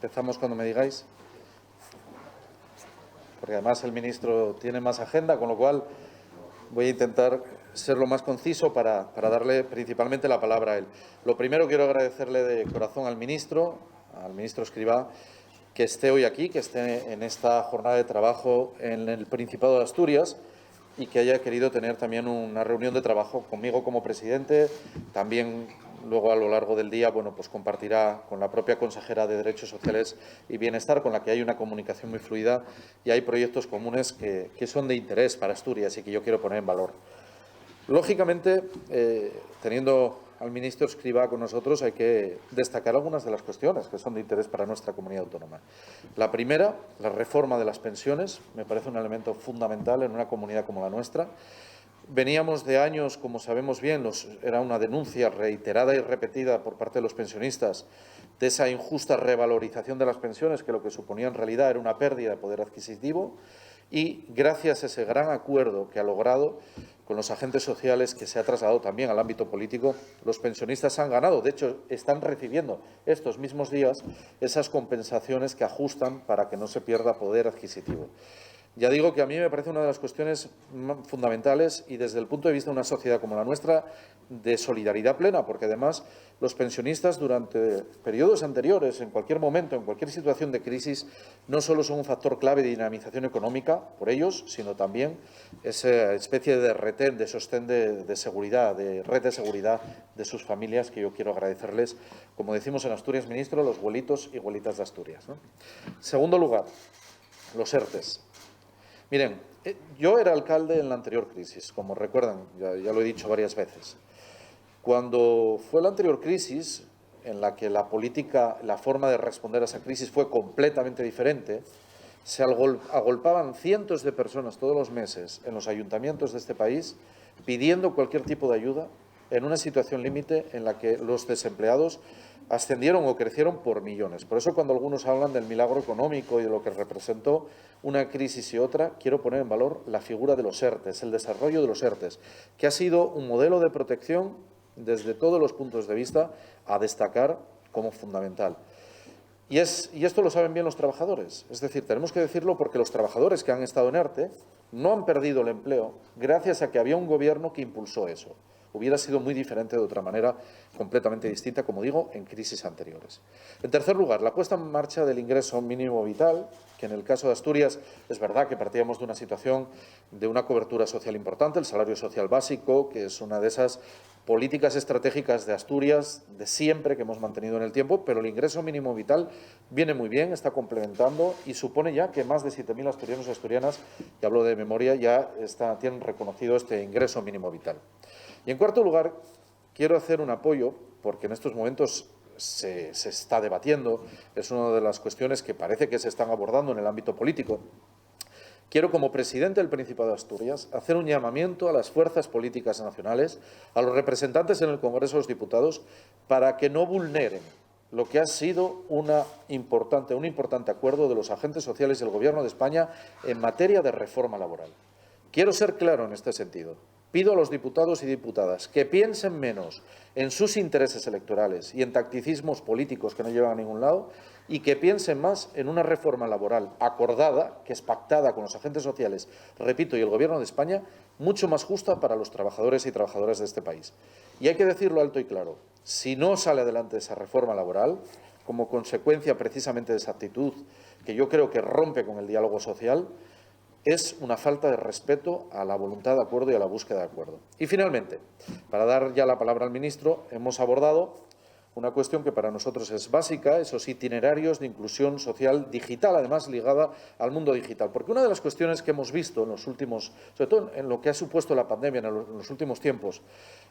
Empezamos cuando me digáis, porque además el ministro tiene más agenda, con lo cual voy a intentar ser lo más conciso para darle principalmente la palabra a él. Lo primero, quiero agradecerle de corazón al ministro Escrivá, que esté hoy aquí, que esté en esta jornada de trabajo en el Principado de Asturias y que haya querido tener también una reunión de trabajo conmigo como presidente. También luego, a lo largo del día, bueno, pues compartirá con la propia consejera de Derechos Sociales y Bienestar, con la que hay una comunicación muy fluida y hay proyectos comunes que son de interés para Asturias y que yo quiero poner en valor. Lógicamente, teniendo al ministro Escrivá con nosotros, hay que destacar algunas de las cuestiones que son de interés para nuestra comunidad autónoma. La primera, la reforma de las pensiones, me parece un elemento fundamental en una comunidad como la nuestra. Veníamos de años, como sabemos bien, era una denuncia reiterada y repetida por parte de los pensionistas de esa injusta revalorización de las pensiones, que lo que suponía en realidad era una pérdida de poder adquisitivo. Y gracias a ese gran acuerdo que ha logrado con los agentes sociales, que se ha trasladado también al ámbito político, los pensionistas han ganado. De hecho, están recibiendo estos mismos días esas compensaciones que ajustan para que no se pierda poder adquisitivo. Ya digo que a mí me parece una de las cuestiones fundamentales y, desde el punto de vista de una sociedad como la nuestra, de solidaridad plena, porque además los pensionistas durante periodos anteriores, en cualquier momento, en cualquier situación de crisis, no solo son un factor clave de dinamización económica por ellos, sino también esa especie de retén, de sostén de seguridad, de red de seguridad de sus familias, que yo quiero agradecerles, como decimos en Asturias, ministro, los abuelitos y abuelitas de Asturias, ¿no? Segundo lugar, los ERTES. Miren, yo era alcalde en la anterior crisis, como recuerdan, ya lo he dicho varias veces. Cuando fue la anterior crisis, en la que la política, la forma de responder a esa crisis fue completamente diferente, se agolpaban cientos de personas todos los meses en los ayuntamientos de este país pidiendo cualquier tipo de ayuda, en una situación límite en la que los desempleados ascendieron o crecieron por millones. Por eso, cuando algunos hablan del milagro económico y de lo que representó una crisis y otra, quiero poner en valor la figura de los ERTES, el desarrollo de los ERTES, que ha sido un modelo de protección desde todos los puntos de vista a destacar como fundamental. Y esto lo saben bien los trabajadores. Es decir, tenemos que decirlo porque los trabajadores que han estado en ERTE no han perdido el empleo gracias a que había un gobierno que impulsó eso. Hubiera sido muy diferente de otra manera, completamente distinta, como digo, en crisis anteriores. En tercer lugar, la puesta en marcha del ingreso mínimo vital, que en el caso de Asturias es verdad que partíamos de una situación de una cobertura social importante, el salario social básico, que es una de esas políticas estratégicas de Asturias de siempre que hemos mantenido en el tiempo, pero el ingreso mínimo vital viene muy bien, está complementando y supone ya que más de 7.000 asturianos y asturianas, y hablo de memoria, ya tienen reconocido este ingreso mínimo vital. Y en cuarto lugar, quiero hacer un apoyo, porque en estos momentos se está debatiendo, es una de las cuestiones que parece que se están abordando en el ámbito político. Quiero, como presidente del Principado de Asturias, hacer un llamamiento a las fuerzas políticas nacionales, a los representantes en el Congreso de los Diputados, para que no vulneren lo que ha sido un importante acuerdo de los agentes sociales y del Gobierno de España en materia de reforma laboral. Quiero ser claro en este sentido. Pido a los diputados y diputadas que piensen menos en sus intereses electorales y en tacticismos políticos que no llevan a ningún lado, y que piensen más en una reforma laboral acordada, que es pactada con los agentes sociales, repito, y el Gobierno de España, mucho más justa para los trabajadores y trabajadoras de este país. Y hay que decirlo alto y claro, si no sale adelante esa reforma laboral, como consecuencia precisamente de esa actitud que yo creo que rompe con el diálogo social, es una falta de respeto a la voluntad de acuerdo y a la búsqueda de acuerdo. Y finalmente, para dar ya la palabra al ministro, hemos abordado una cuestión que para nosotros es básica, esos itinerarios de inclusión social digital, además ligada al mundo digital. Porque una de las cuestiones que hemos visto en los últimos, sobre todo en lo que ha supuesto la pandemia en los últimos tiempos,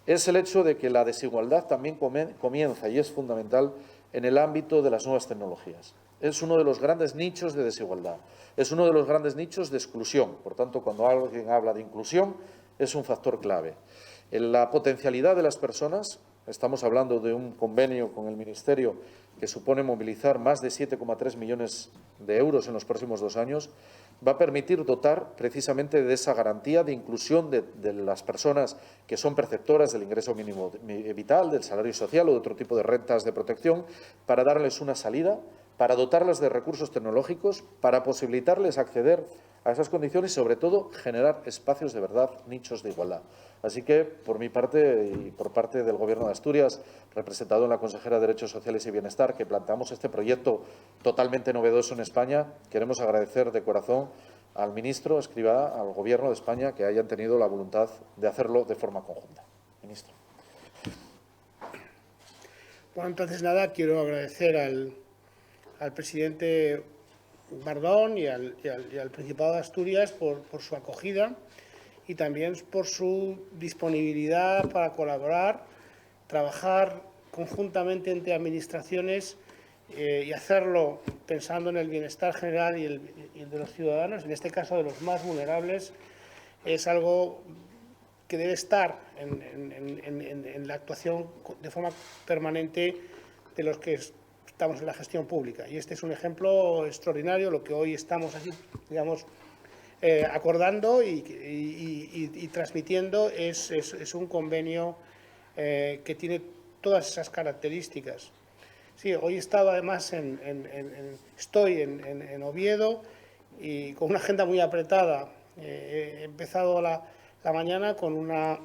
es el hecho de que la desigualdad también comienza y es fundamental en el ámbito de las nuevas tecnologías. Es uno de los grandes nichos de desigualdad, es uno de los grandes nichos de exclusión. Por tanto, cuando alguien habla de inclusión, es un factor clave. En la potencialidad de las personas, estamos hablando de un convenio con el Ministerio que supone movilizar más de 7,3 millones de euros en los próximos 2 años, va a permitir dotar precisamente de esa garantía de inclusión de las personas que son perceptoras del ingreso mínimo vital, del salario social o de otro tipo de rentas de protección, para darles una salida para dotarlas de recursos tecnológicos, para posibilitarles acceder a esas condiciones y, sobre todo, generar espacios de verdad, nichos de igualdad. Así que, por mi parte y por parte del Gobierno de Asturias, representado en la consejera de Derechos Sociales y Bienestar, que planteamos este proyecto totalmente novedoso en España, queremos agradecer de corazón al ministro Escrivá, al Gobierno de España, que hayan tenido la voluntad de hacerlo de forma conjunta. Ministro. Bueno, entonces nada, quiero agradecer al presidente Bardón y al Principado de Asturias por su acogida y también por su disponibilidad para colaborar, trabajar conjuntamente entre administraciones y hacerlo pensando en el bienestar general y el de los ciudadanos, en este caso de los más vulnerables, es algo que debe estar en la actuación de forma permanente de los que estamos en la gestión pública. Y este es un ejemplo extraordinario, lo que hoy estamos así, digamos, acordando y transmitiendo es un convenio que tiene todas esas características. Sí, hoy he estado además estoy en Oviedo y con una agenda muy apretada. He empezado la mañana con una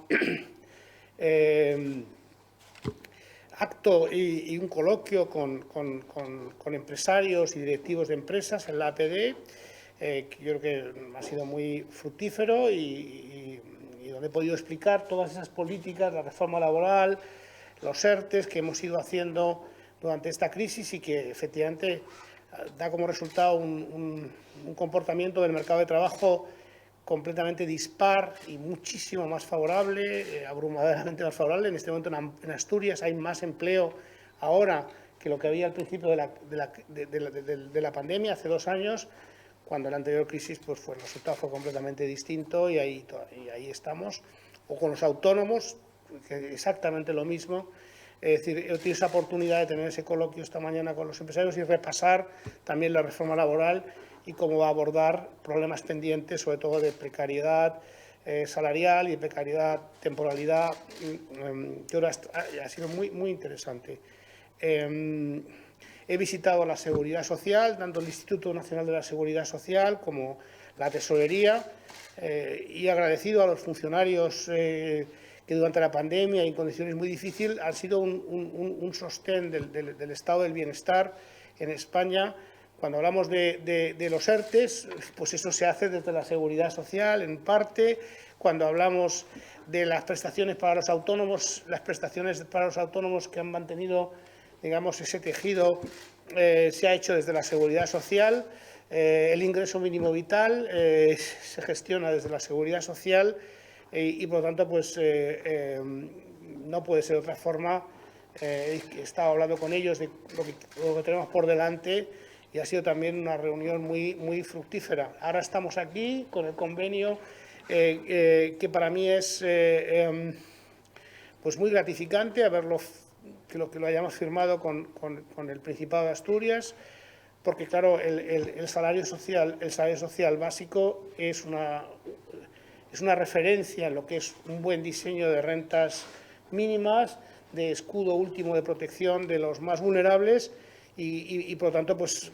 acto y un coloquio con empresarios y directivos de empresas en la APD, que yo creo que ha sido muy fructífero y donde he podido explicar todas esas políticas, la reforma laboral, los ERTEs que hemos ido haciendo durante esta crisis y que efectivamente da como resultado un comportamiento del mercado de trabajo completamente dispar y muchísimo más favorable, abrumadoramente más favorable. En este momento en Asturias hay más empleo ahora que lo que había al principio de la pandemia, hace 2 años, cuando la anterior crisis pues el resultado fue completamente distinto y ahí estamos. O con los autónomos, que exactamente lo mismo. Es decir, he tenido esa oportunidad de tener ese coloquio esta mañana con los empresarios y repasar también la reforma laboral y cómo va a abordar problemas pendientes, sobre todo de precariedad salarial y de precariedad, temporalidad, que ahora ha sido muy interesante. He visitado la Seguridad Social, tanto el Instituto Nacional de la Seguridad Social como la Tesorería, y agradecido a los funcionarios que durante la pandemia y en condiciones muy difíciles han sido un sostén del estado del bienestar en España. Cuando hablamos de los ERTEs, pues eso se hace desde la Seguridad Social, en parte. Cuando hablamos de las prestaciones para los autónomos, las prestaciones para los autónomos que han mantenido, digamos, ese tejido, se ha hecho desde la Seguridad Social. El ingreso mínimo vital se gestiona desde la Seguridad Social y por lo tanto, pues no puede ser de otra forma. He estado hablando con ellos de lo que tenemos por delante. Y ha sido también una reunión muy fructífera. Ahora estamos aquí con el convenio que para mí es pues muy gratificante que lo hayamos firmado con el Principado de Asturias, porque claro, el salario social básico es una referencia en lo que es un buen diseño de rentas mínimas, de escudo último de protección de los más vulnerables y por lo tanto, pues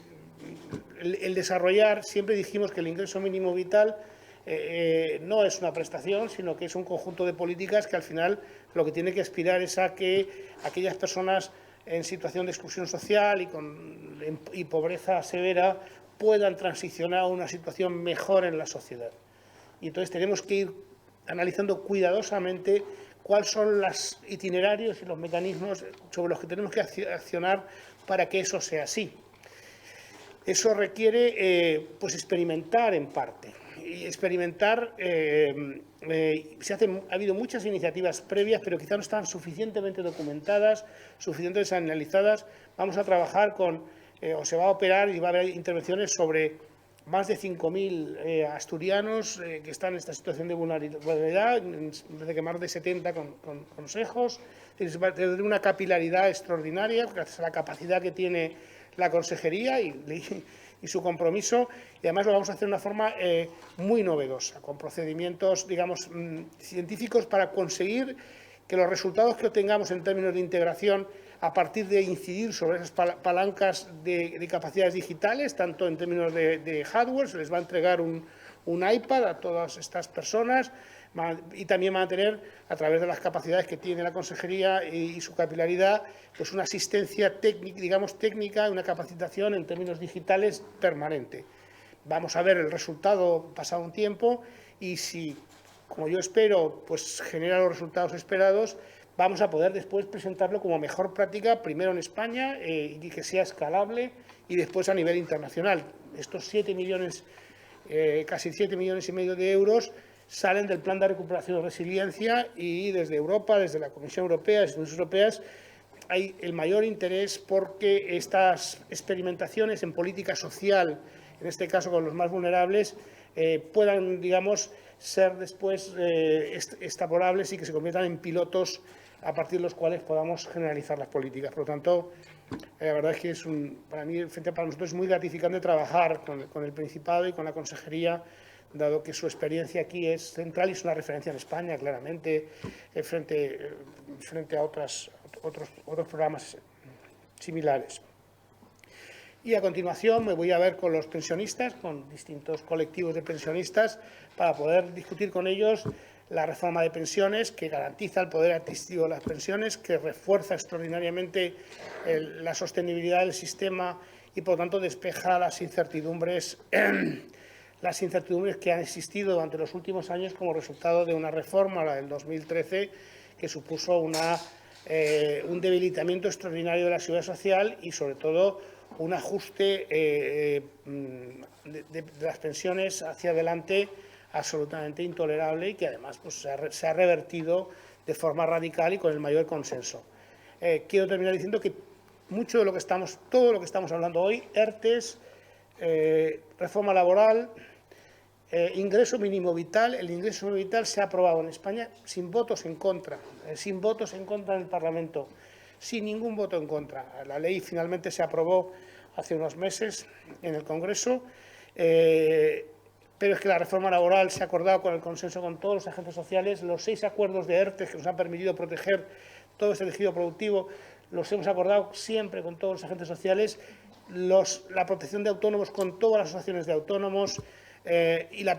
el desarrollar, siempre dijimos que el ingreso mínimo vital no es una prestación, sino que es un conjunto de políticas que al final lo que tiene que aspirar es a que aquellas personas en situación de exclusión social y pobreza severa puedan transicionar a una situación mejor en la sociedad. Y entonces tenemos que ir analizando cuidadosamente cuáles son los itinerarios y los mecanismos sobre los que tenemos que accionar para que eso sea así. Eso requiere pues experimentar en parte. Y experimentar, ha habido muchas iniciativas previas, pero quizá no están suficientemente documentadas, suficientemente analizadas. Vamos a trabajar o se va a operar y va a haber intervenciones sobre más de 5.000 asturianos que están en esta situación de vulnerabilidad, desde que más de 70 con consejos. Va a tener una capilaridad extraordinaria, gracias a la capacidad que tiene la consejería y su compromiso, y además lo vamos a hacer de una forma muy novedosa, con procedimientos, digamos, científicos para conseguir que los resultados que obtengamos en términos de integración a partir de incidir sobre esas palancas de capacidades digitales, tanto en términos de hardware, se les va a entregar un iPad a todas estas personas y también van a tener, a través de las capacidades que tiene la consejería y su capilaridad, pues una asistencia técnica, digamos técnica, una capacitación en términos digitales permanente. Vamos a ver el resultado pasado un tiempo y si, como yo espero, pues genera los resultados esperados, vamos a poder después presentarlo como mejor práctica, primero en España y que sea escalable y después a nivel internacional. Estos 7 millones, casi 7,5 millones de euros salen del Plan de Recuperación y Resiliencia y desde Europa, desde la Comisión Europea, las instituciones europeas, hay el mayor interés porque estas experimentaciones en política social, en este caso con los más vulnerables, puedan, digamos, ser después extrapolables y que se conviertan en pilotos a partir de los cuales podamos generalizar las políticas. Por lo tanto, la verdad es que para nosotros es muy gratificante trabajar con el Principado y con la Consejería, dado que su experiencia aquí es central y es una referencia en España, claramente, frente a otros programas similares. Y a continuación me voy a ver con los pensionistas, con distintos colectivos de pensionistas, para poder discutir con ellos la reforma de pensiones que garantiza el poder adquisitivo de las pensiones, que refuerza extraordinariamente la sostenibilidad del sistema y, por lo tanto, despeja las incertidumbres que han existido durante los últimos años como resultado de una reforma, la del 2013, que supuso un debilitamiento extraordinario de la seguridad social y, sobre todo, un ajuste de las pensiones hacia adelante absolutamente intolerable y que además pues, se ha revertido de forma radical y con el mayor consenso. Quiero terminar diciendo que todo lo que estamos hablando hoy, ERTES, reforma laboral, ingreso mínimo vital, el ingreso mínimo vital se ha aprobado en España sin votos en contra en el Parlamento, sin ningún voto en contra. La ley finalmente se aprobó hace unos meses en el Congreso, pero es que la reforma laboral se ha acordado con el consenso con todos los agentes sociales. Los 6 acuerdos de ERTE que nos han permitido proteger todo este tejido productivo los hemos acordado siempre con todos los agentes sociales. La protección de autónomos con todas las asociaciones de autónomos y la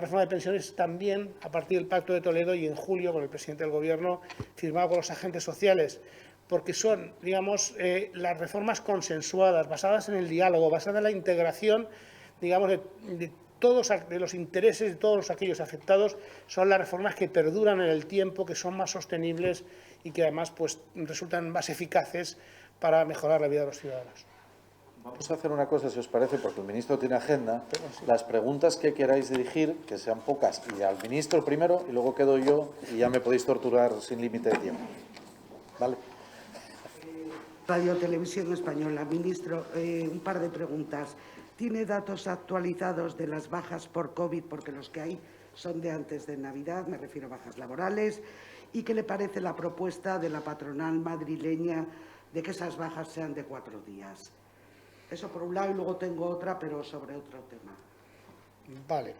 reforma de pensiones también a partir del Pacto de Toledo y en julio con el presidente del Gobierno firmado con los agentes sociales, porque son, digamos, las reformas consensuadas, basadas en el diálogo, basadas en la integración, digamos, de los intereses de todos aquellos afectados, son las reformas que perduran en el tiempo, que son más sostenibles y que además pues, resultan más eficaces para mejorar la vida de los ciudadanos. Vamos a hacer una cosa, si os parece, porque el ministro tiene agenda. Las preguntas que queráis dirigir, que sean pocas, y al ministro primero, y luego quedo yo, y ya me podéis torturar sin límite de tiempo. ¿Vale? Radio Televisión Española. Ministro, un par de preguntas. ¿Tiene datos actualizados de las bajas por COVID? Porque los que hay son de antes de Navidad, me refiero a bajas laborales. ¿Y qué le parece la propuesta de la patronal madrileña de que esas bajas sean de 4 días? Eso por un lado, y luego tengo otra, pero sobre otro tema. Vale.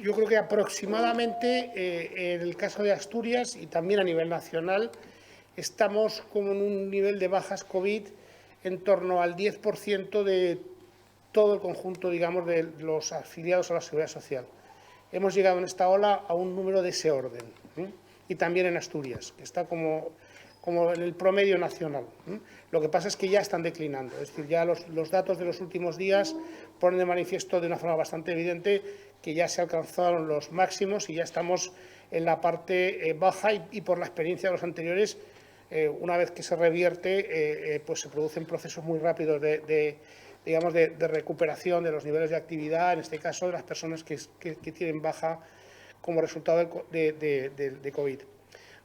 Yo creo que aproximadamente en el caso de Asturias y también a nivel nacional estamos como en un nivel de bajas COVID en torno al 10% de todo el conjunto, digamos, de los afiliados a la Seguridad Social. Hemos llegado en esta ola a un número de ese orden, y también en Asturias, que está como en el promedio nacional. Lo que pasa es que ya están declinando, es decir, ya los datos de los últimos días ponen de manifiesto de una forma bastante evidente que ya se alcanzaron los máximos y ya estamos en la parte baja y por la experiencia de los anteriores, una vez que se revierte, pues se producen procesos muy rápidos de recuperación de los niveles de actividad, en este caso de las personas que tienen baja como resultado de COVID.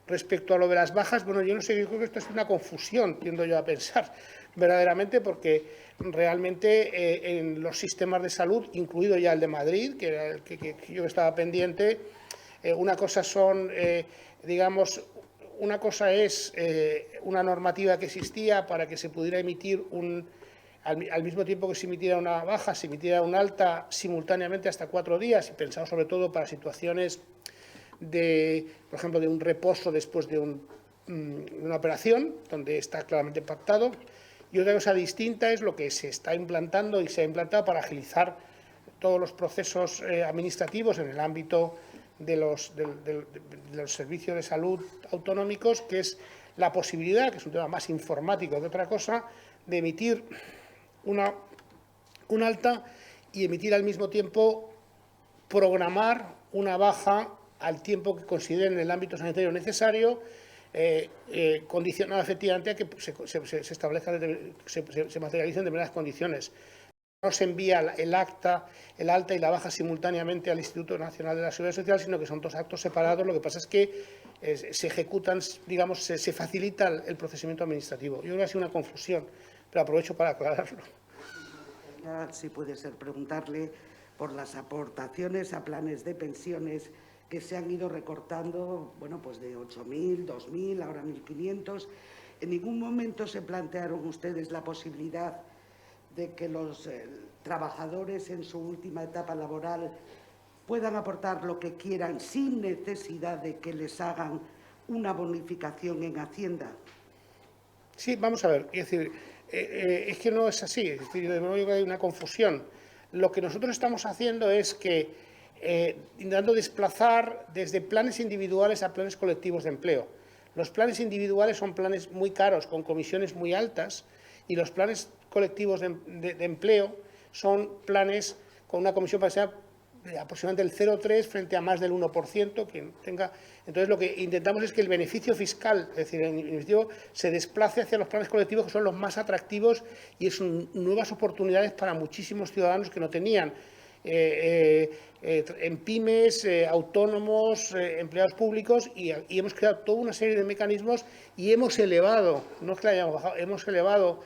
Respecto a lo de las bajas, bueno, yo no sé, yo creo que esto es una confusión, tiendo yo a pensar, verdaderamente, porque realmente en los sistemas de salud, incluido ya el de Madrid, que era el que yo estaba pendiente, una cosa son, digamos, una cosa es una normativa que existía para que se pudiera emitir al mismo tiempo que se emitiera una baja, se emitiera un alta simultáneamente hasta 4 días, y pensado sobre todo para situaciones por ejemplo, de un reposo después de una operación, donde está claramente pactado. Y otra cosa distinta es lo que se está implantando y se ha implantado para agilizar todos los procesos administrativos en el ámbito de los servicios de salud autonómicos, que es la posibilidad, que es un tema más informático que otra cosa, de emitir un alta y emitir al mismo tiempo, programar una baja al tiempo que consideren en el ámbito sanitario necesario, condicionado efectivamente a que se establezca, se materialicen determinadas condiciones. No se envía el alta y la baja simultáneamente al Instituto Nacional de la Seguridad Social, sino que son dos actos separados. Lo que pasa es que se ejecutan, digamos, se facilita el procedimiento administrativo. Yo creo que ha sido una confusión, pero aprovecho para aclararlo. Si puede ser, preguntarle por las aportaciones a planes de pensiones que se han ido recortando, bueno, pues de 8.000, 2.000, ahora 1.500. ¿En ningún momento se plantearon ustedes la posibilidad de que los trabajadores en su última etapa laboral puedan aportar lo que quieran sin necesidad de que les hagan una bonificación en Hacienda? Sí, vamos a ver, es decir, es que no es así, es decir, de nuevo yo creo que hay una confusión. Lo que nosotros estamos haciendo es que intentando desplazar desde planes individuales a planes colectivos de empleo. Los planes individuales son planes muy caros, con comisiones muy altas, y los planes colectivos de empleo son planes con una comisión para ser aproximadamente el 0,3 frente a más del 1%. Quien tenga. Entonces, lo que intentamos es que el beneficio fiscal, es decir, el beneficio se desplace hacia los planes colectivos, que son los más atractivos, y son nuevas oportunidades para muchísimos ciudadanos que no tenían. En pymes, autónomos, empleados públicos, y hemos creado toda una serie de mecanismos y hemos elevado, no es que la hayamos bajado, hemos elevado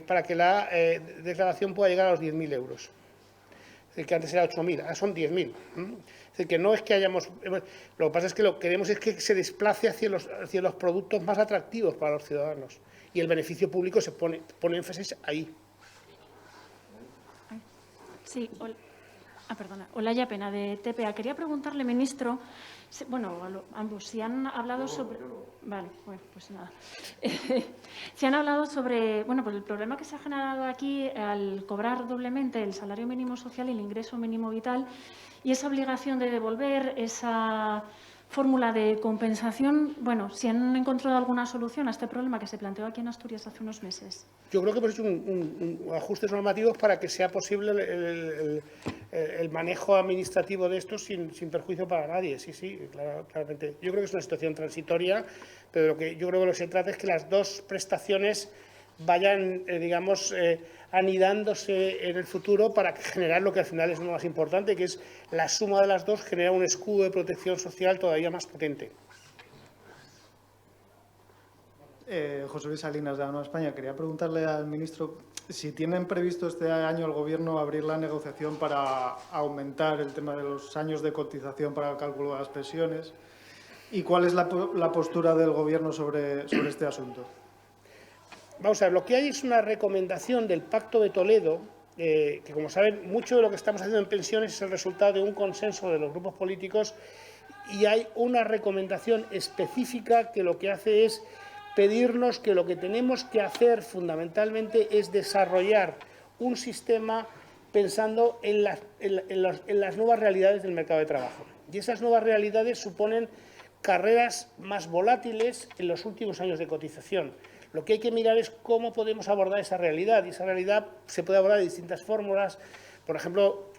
para que la declaración pueda llegar a los 10.000 euros. Es decir, que antes era 8.000, ahora son 10.000. Es decir, que no es que hayamos. Lo que pasa es que lo que queremos es que se desplace hacia los productos más atractivos para los ciudadanos. Y el beneficio público se pone énfasis ahí. Sí, Olaya Pena, de TPA. Quería preguntarle, ministro, ambos, si han hablado sobre... Vale, bueno, pues nada. Si han hablado sobre, pues el problema que se ha generado aquí al cobrar doblemente el salario mínimo social y el ingreso mínimo vital, y esa obligación de devolver esa fórmula de compensación, si han encontrado alguna solución a este problema que se planteó aquí en Asturias hace unos meses. Yo creo que hemos hecho ajustes normativos para que sea posible el manejo administrativo de esto sin perjuicio para nadie. Sí, claramente. Yo creo que es una situación transitoria, pero yo creo que lo que se trata es que las dos prestaciones vayan, anidándose en el futuro para generar lo que al final es lo más importante, que es la suma de las dos, generar un escudo de protección social todavía más potente. José Luis Salinas, de Nueva España. Quería preguntarle al ministro si tienen previsto este año el Gobierno abrir la negociación para aumentar el tema de los años de cotización para el cálculo de las pensiones, y cuál es la postura del Gobierno sobre este asunto. Vamos a ver, lo que hay es una recomendación del Pacto de Toledo, que como saben, mucho de lo que estamos haciendo en pensiones es el resultado de un consenso de los grupos políticos, y hay una recomendación específica que lo que hace es pedirnos que lo que tenemos que hacer fundamentalmente es desarrollar un sistema pensando en las nuevas realidades del mercado de trabajo. Y esas nuevas realidades suponen carreras más volátiles en los últimos años de cotización. Lo que hay que mirar es cómo podemos abordar esa realidad, y esa realidad se puede abordar de distintas fórmulas, por ejemplo,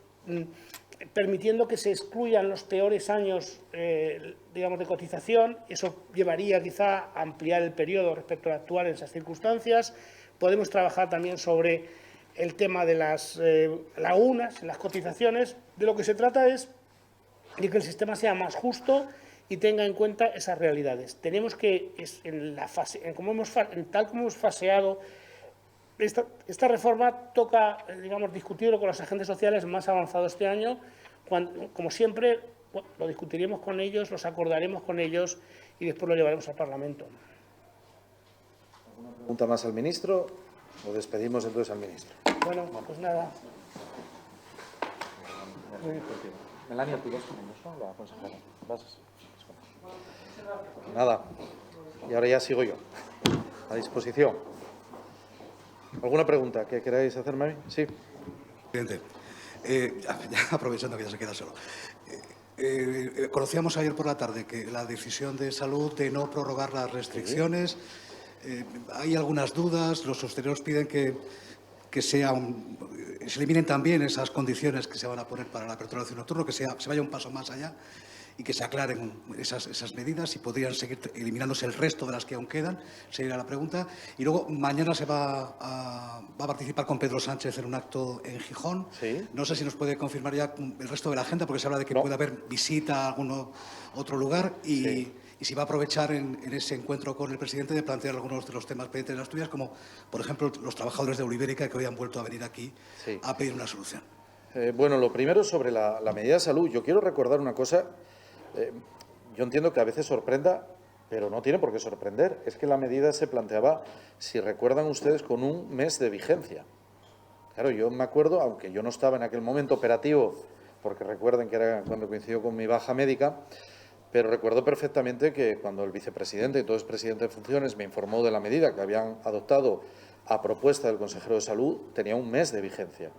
permitiendo que se excluyan los peores años, de cotización. Eso llevaría quizá a ampliar el periodo respecto al actual en esas circunstancias. Podemos trabajar también sobre el tema de las lagunas en las cotizaciones. De lo que se trata es de que el sistema sea más justo y tenga en cuenta esas realidades. Tenemos que, tal como hemos faseado esta reforma, toca, discutirlo con los agentes sociales más avanzados este año. Como siempre, lo discutiremos con ellos, los acordaremos con ellos y después lo llevaremos al Parlamento. ¿Alguna pregunta más al ministro? Lo despedimos entonces al ministro. Bueno, pues nada. Melania, ¿tú vas con ellos, no? La consejera. ¿Vas? Nada. Y ahora ya sigo yo. A disposición. ¿Alguna pregunta que queráis hacerme a mí? Sí. Presidente, ya aprovechando que ya se queda solo. Conocíamos ayer por la tarde que la decisión de salud de no prorrogar las restricciones, hay algunas dudas, los hosteleros piden que se eliminen también esas condiciones que se van a poner para la apertura del ocio nocturno, que se vaya un paso más allá y que se aclaren esas medidas y podrían seguir eliminándose el resto de las que aún quedan, sería la pregunta. Y luego, mañana se va a participar con Pedro Sánchez en un acto en Gijón. Sí. No sé si nos puede confirmar ya el resto de la agenda, porque se habla de que puede haber visita a algún otro lugar y si va a aprovechar en ese encuentro con el presidente de plantear algunos de los temas pendientes de Asturias, como, por ejemplo, los trabajadores de Olivérica que hoy han vuelto a venir aquí a pedir una solución. Bueno, lo primero sobre la medida de salud. Yo quiero recordar una cosa. Yo entiendo que a veces sorprenda, pero no tiene por qué sorprender. Es que la medida se planteaba, si recuerdan ustedes, con un mes de vigencia. Claro, yo me acuerdo, aunque yo no estaba en aquel momento operativo, porque recuerden que era cuando coincidió con mi baja médica, pero recuerdo perfectamente que cuando el vicepresidente, entonces presidente de funciones, me informó de la medida que habían adoptado a propuesta del consejero de Salud, tenía un mes de vigencia.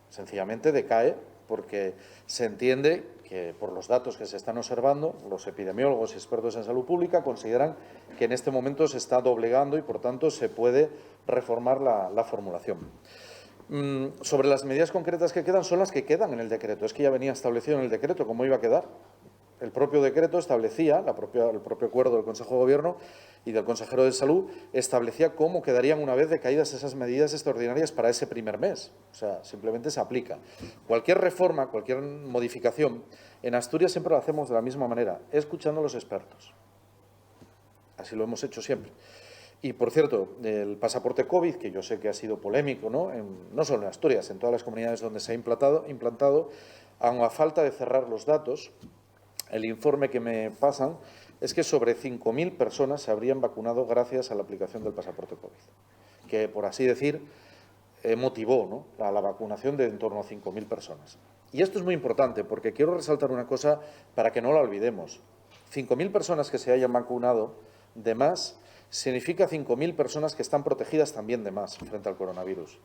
Sencillamente decae porque se entiende que, por los datos que se están observando, los epidemiólogos y expertos en salud pública consideran que en este momento se está doblegando y, por tanto, se puede reformar la formulación. Sobre las medidas concretas que quedan, son las que quedan en el decreto. Es que ya venía establecido en el decreto cómo iba a quedar. El propio decreto establecía, el propio acuerdo del Consejo de Gobierno y del consejero de Salud, establecía cómo quedarían una vez decaídas esas medidas extraordinarias para ese primer mes. O sea, simplemente se aplica. Cualquier reforma, cualquier modificación, en Asturias siempre lo hacemos de la misma manera, escuchando a los expertos. Así lo hemos hecho siempre. Y, por cierto, el pasaporte COVID, que yo sé que ha sido polémico, no solo en Asturias, en todas las comunidades donde se ha implantado, aun a falta de cerrar los datos, el informe que me pasan es que sobre 5.000 personas se habrían vacunado gracias a la aplicación del pasaporte COVID, que, por así decir, motivó a la vacunación de en torno a 5.000 personas. Y esto es muy importante porque quiero resaltar una cosa para que no la olvidemos. 5.000 personas que se hayan vacunado de más significa 5.000 personas que están protegidas también de más frente al coronavirus.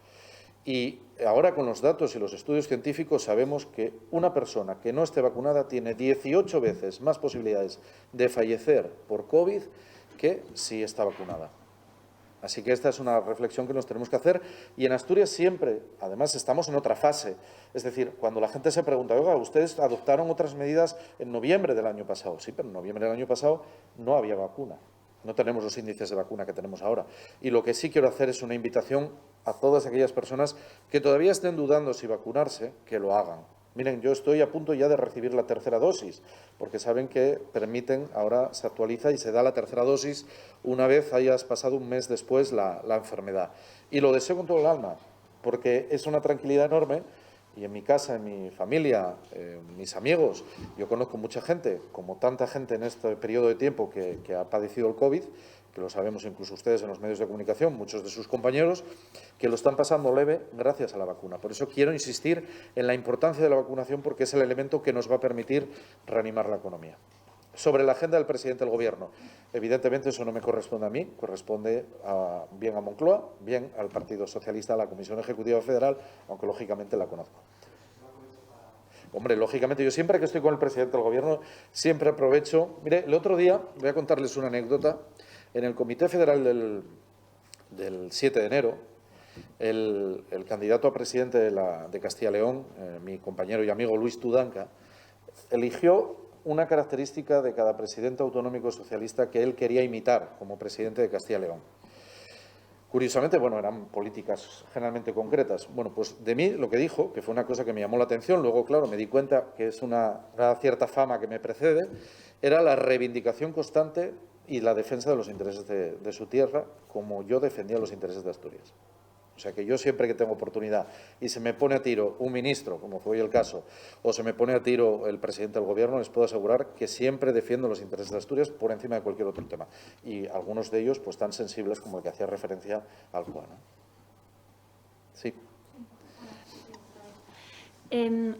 Y ahora, con los datos y los estudios científicos, sabemos que una persona que no esté vacunada tiene 18 veces más posibilidades de fallecer por COVID que si está vacunada. Así que esta es una reflexión que nos tenemos que hacer. Y en Asturias siempre, además, estamos en otra fase. Es decir, cuando la gente se pregunta, oiga, ustedes adoptaron otras medidas en noviembre del año pasado. Sí, pero en noviembre del año pasado no había vacuna. No tenemos los índices de vacuna que tenemos ahora. Y lo que sí quiero hacer es una invitación a todas aquellas personas que todavía estén dudando si vacunarse, que lo hagan. Miren, yo estoy a punto ya de recibir la tercera dosis, porque saben que permiten, ahora se actualiza y se da la tercera dosis una vez hayas pasado un mes después la enfermedad. Y lo deseo con todo el alma, porque es una tranquilidad enorme. Y en mi casa, en mi familia, mis amigos, yo conozco mucha gente, como tanta gente en este periodo de tiempo que ha padecido el COVID, que lo sabemos incluso ustedes en los medios de comunicación, muchos de sus compañeros, que lo están pasando leve gracias a la vacuna. Por eso quiero insistir en la importancia de la vacunación, porque es el elemento que nos va a permitir reanimar la economía. Sobre la agenda del presidente del Gobierno, evidentemente eso no me corresponde a mí, corresponde bien a Moncloa, bien al Partido Socialista, a la Comisión Ejecutiva Federal, aunque lógicamente la conozco. Hombre, lógicamente yo siempre que estoy con el presidente del Gobierno siempre aprovecho. Mire, el otro día, voy a contarles una anécdota, en el Comité Federal del 7 de enero, el candidato a presidente de Castilla y León, mi compañero y amigo Luis Tudanca, eligió una característica de cada presidente autonómico socialista que él quería imitar como presidente de Castilla y León. Curiosamente, bueno, eran políticas generalmente concretas. Bueno, pues de mí lo que dijo, que fue una cosa que me llamó la atención, luego, claro, me di cuenta que es una cierta fama que me precede, era la reivindicación constante y la defensa de los intereses de su tierra, como yo defendía los intereses de Asturias. O sea que yo siempre que tengo oportunidad y se me pone a tiro un ministro, como fue hoy el caso, o se me pone a tiro el presidente del Gobierno, les puedo asegurar que siempre defiendo los intereses de Asturias por encima de cualquier otro tema. Y algunos de ellos pues tan sensibles como el que hacía referencia al CUA, ¿no? Sí.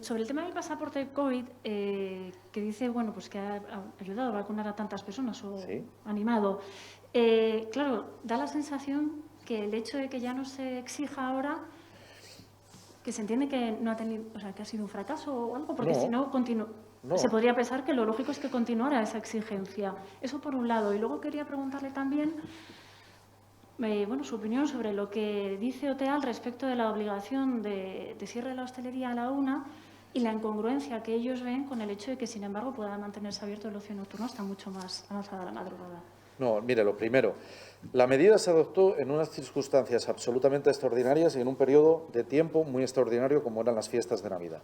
Sobre el tema del pasaporte COVID, que dice, bueno, pues que ha ayudado a vacunar a tantas personas o Sí. animado. Claro, da la sensación que el hecho de que ya no se exija ahora, que se entiende que no ha tenido, o sea, que ha sido un fracaso o algo, porque No. si no, No. se podría pensar que lo lógico es que continuara esa exigencia. Eso por un lado. Y luego quería preguntarle también, bueno, su opinión sobre lo que dice OTEA al respecto de la obligación de cierre de la hostelería a la 1 y la incongruencia que ellos ven con el hecho de que, sin embargo, pueda mantenerse abierto el ocio nocturno hasta mucho más avanzada la madrugada. No, mire, lo primero, la medida se adoptó en unas circunstancias absolutamente extraordinarias y en un periodo de tiempo muy extraordinario como eran las fiestas de Navidad.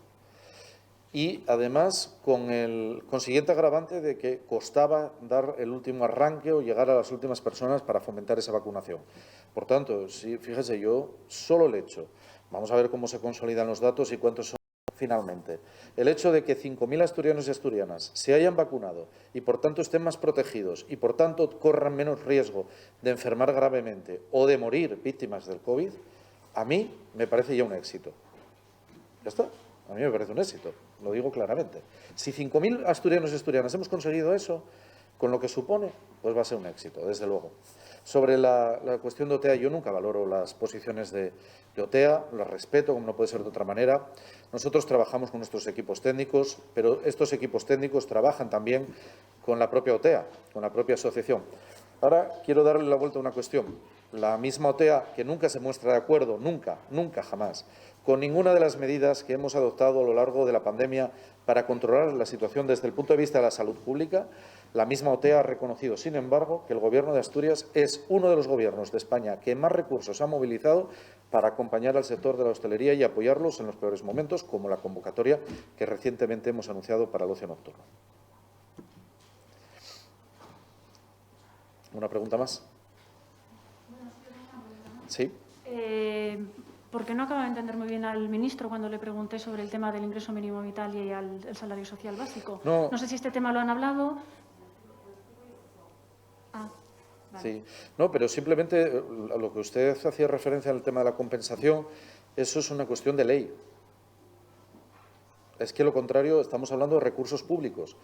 Y además con el consiguiente agravante de que costaba dar el último arranque o llegar a las últimas personas para fomentar esa vacunación. Por tanto, sí, fíjese, yo solo el hecho, vamos a ver cómo se consolidan los datos y cuántos son finalmente, el hecho de que 5.000 asturianos y asturianas se hayan vacunado y por tanto estén más protegidos y por tanto corran menos riesgo de enfermar gravemente o de morir víctimas del COVID, a mí me parece ya un éxito. Ya está. A mí me parece un éxito, lo digo claramente. Si 5.000 asturianos y asturianas hemos conseguido eso, con lo que supone, pues va a ser un éxito, desde luego. Sobre la cuestión de OTEA, yo nunca valoro las posiciones de OTEA, las respeto, como no puede ser de otra manera. Nosotros trabajamos con nuestros equipos técnicos, pero estos equipos técnicos trabajan también con la propia OTEA, con la propia asociación. Ahora quiero darle la vuelta a una cuestión. La misma OTEA, que nunca se muestra de acuerdo, nunca, jamás, con ninguna de las medidas que hemos adoptado a lo largo de la pandemia para controlar la situación desde el punto de vista de la salud pública, la misma OTEA ha reconocido, sin embargo, que el Gobierno de Asturias es uno de los gobiernos de España que más recursos ha movilizado para acompañar al sector de la hostelería y apoyarlos en los peores momentos, como la convocatoria que recientemente hemos anunciado para el ocio nocturno. ¿Una pregunta más? Sí. Porque no acabo de entender muy bien al ministro cuando le pregunté sobre el tema del ingreso mínimo vital y el salario social básico. No sé si este tema lo han hablado. Ah, vale. Sí. No, pero simplemente a lo que usted hacía referencia al tema de la compensación, eso es una cuestión de ley. Es que lo contrario, estamos hablando de recursos públicos.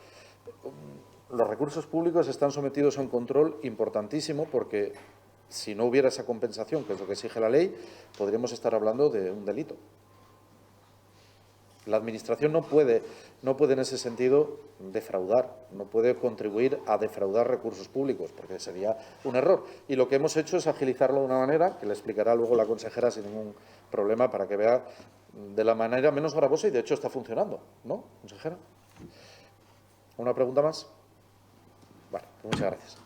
Los recursos públicos están sometidos a un control importantísimo porque si no hubiera esa compensación, que es lo que exige la ley, podríamos estar hablando de un delito. La Administración no puede en ese sentido defraudar, no puede contribuir a defraudar recursos públicos, porque sería un error. Y lo que hemos hecho es agilizarlo de una manera, que le explicará luego la consejera sin ningún problema, para que vea de la manera menos gravosa y de hecho está funcionando, ¿no, consejera? ¿Una pregunta más? Vale, pues muchas gracias.